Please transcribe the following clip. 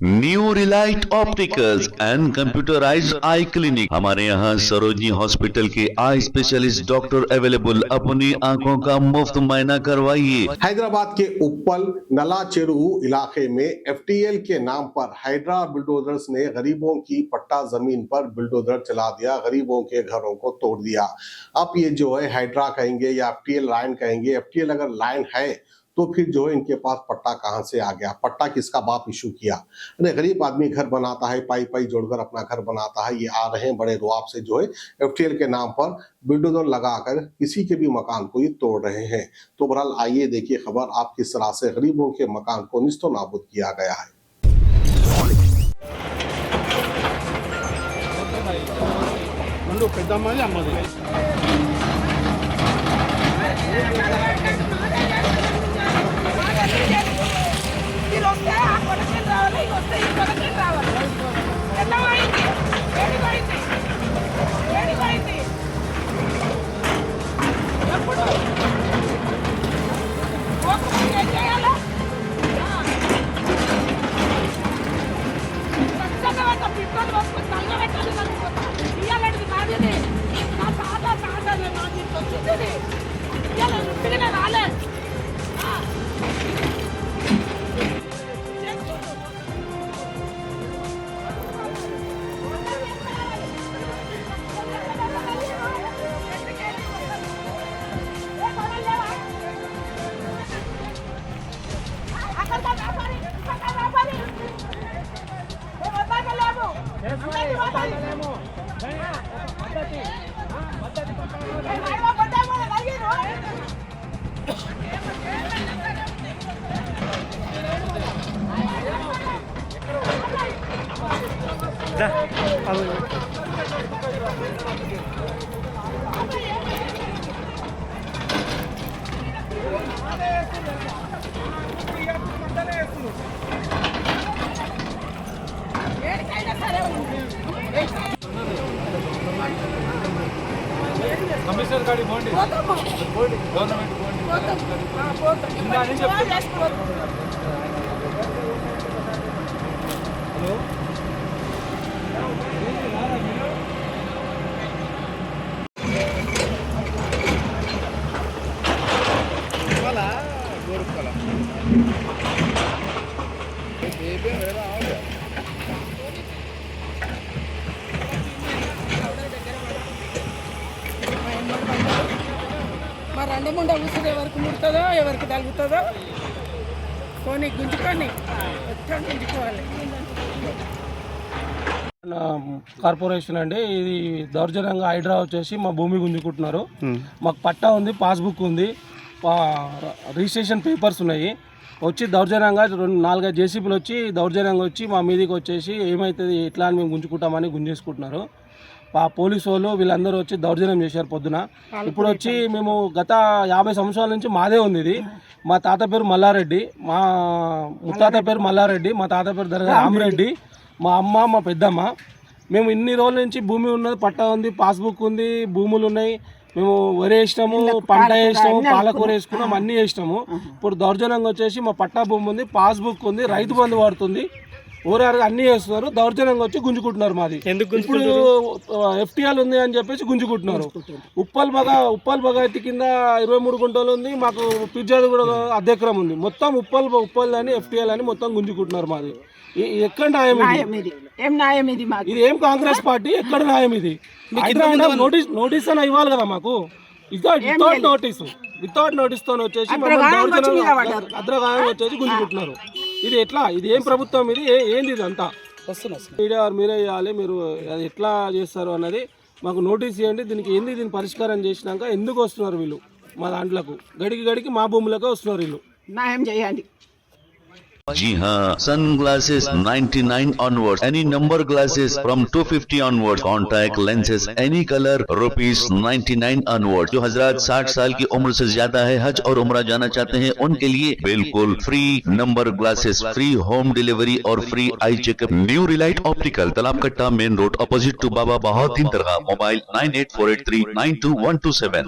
New Relight opticals and computerised I clinic. हमारे यहाँ Sarojini hospital के आई स्पेशलिस्ट डॉक्टर अवेलेबल। अपनी आंखों का मुफ्त मुआयना करवाइए। हैदराबाद के उप्पल नला चेरू इलाके में एफटीएल के नाम पर हाइड्रा बुलडोजर्स ने गरीबों की पट्टा जमीन पर बुलडोजर चला दिया, गरीबों के घरों को तोड़ दिया। अब ये जो है हाइड्रा कहेंगे या एफटीएल लाइन कहेंगे, एफटीएल अगर लाइन है तो फिर जो है इनके पास पट्टा कहां से आ गया? पट्टा किसका बाप इशू किया? अरे गरीब आदमी घर बनाता है, पाई पाई जोड़कर अपना घर बनाता है। ये आ रहे हैं बड़े रुआब से जो है एफटीएल के नाम पर बुलडोजर लगाकर किसी के भी मकान को ये तोड़ रहे हैं। तो बहरहाल आइए देखिए खबर, आप किस तरह से गरीबों के मकान को निस्तो नाबूद किया गया है। కమిషనర్ గారి బోండి గవర్నమెంట్ బోండి హలో రెండు ముండ ఊసులు ఎవరికి ముడుతుందో ఎవరికి తగ్గుతుందో కొని గుంజుకొని మొత్తం గుంజుకోవాలి. కార్పొరేషన్ అండి, ఇది దౌర్జన్యంగా హైడ్రా వచ్చేసి మా భూమి గుంజుకుంటున్నారు. మాకు పట్టా ఉంది, పాస్బుక్ ఉంది, రిజిస్ట్రేషన్ పేపర్స్ ఉన్నాయి. వచ్చి దౌర్జన్యంగా 4-5 జేసీబీలు వచ్చి దౌర్జన్యంగా వచ్చి మా మీదకి వచ్చేసి ఏమవుతుంది ఇట్లా అని మేము గుంజుకుంటామని గుంజేసుకుంటున్నారు. పోలీసు వాళ్ళు వీళ్ళందరూ వచ్చి దౌర్జన్యం చేశారు పొద్దున. ఇప్పుడు వచ్చి మేము గత 50 సంవత్సరాల నుంచి మాదే ఉంది ఇది. మా తాత పేరు మల్లారెడ్డి, మా ముత్తాత పేరు మల్లారెడ్డి, మా తాత పేరు దర్గా రామిరెడ్డి, మా అమ్మ మా పెద్దమ్మ. మేము ఇన్ని రోజుల నుంచి భూమి ఉన్నది, పట్టా ఉంది, పాస్బుక్ ఉంది, భూములు ఉన్నాయి. మేము వరి వేసినాము, పంట వేసినాము, పాలకూర వేసుకున్నాము, అన్నీ వేసినాము. ఇప్పుడు దౌర్జన్యంగా వచ్చేసి మా పట్టా భూమి ఉంది, పాస్బుక్ ఉంది, రైతు బంధు పడుతుంది, ఊరారు అన్నీ వేస్తున్నారు. దౌర్జన్యంగా వచ్చి గుంజుకుంటున్నారు. మాది ఇప్పుడు ఎఫ్టీఎల్ ఉంది అని చెప్పేసి గుంజుకుంటున్నారు. ఉప్పల్ బగాయతీ కింద 23 గుంటలు ఉంది. మాకు పిజ్జాది కూడా అద్దెకరం ఉంది. మొత్తం ఉప్పల్ అని ఎఫ్టీఎల్ అని మొత్తం గుంజుకుంటున్నారు. మాది ఎక్కడ న్యాయం ఇది? ఏం న్యాయం ఇది? ఇది ఏం కాంగ్రెస్ పార్టీ? ఎక్కడ న్యాయం ఇది? నోటీస్ అని ఇవ్వాలి కదా మాకు. వితౌట్ నోటీస్ తో వచ్చేసి అద్రగాయం వచ్చేసి గుంజుకుంటున్నారు. ఇది ఎట్లా? ఇది ఏం ప్రభుత్వం? ఇది ఏంది? ఇది అంతా మీడియా మీరే ఇవ్వాలి. మీరు అది ఎట్లా చేస్తారు అన్నది మాకు నోటీస్ ఇవ్వండి. దీనికి ఏంది? దీని పరిష్కారం చేసినాక ఎందుకు వస్తున్నారు వీళ్ళు మా దాంట్లకు? గడికి మా భూములకు వస్తున్నారు వీళ్ళు. న్యాయం చేయండి. जी हाँ, sun glasses 99 onwards, any number glasses from 250 onwards, contact lenses any color ₹99 onwards। जो हजरात 60 साल की उम्र से ज्यादा है, हज और उम्रा जाना चाहते हैं, उनके लिए बिल्कुल free number glasses, free home delivery और free eye checkup. New Relight Optical, Talab Katta, main road, opposite to Baba Bahauddin दरगाह। मोबाइल 9848392127।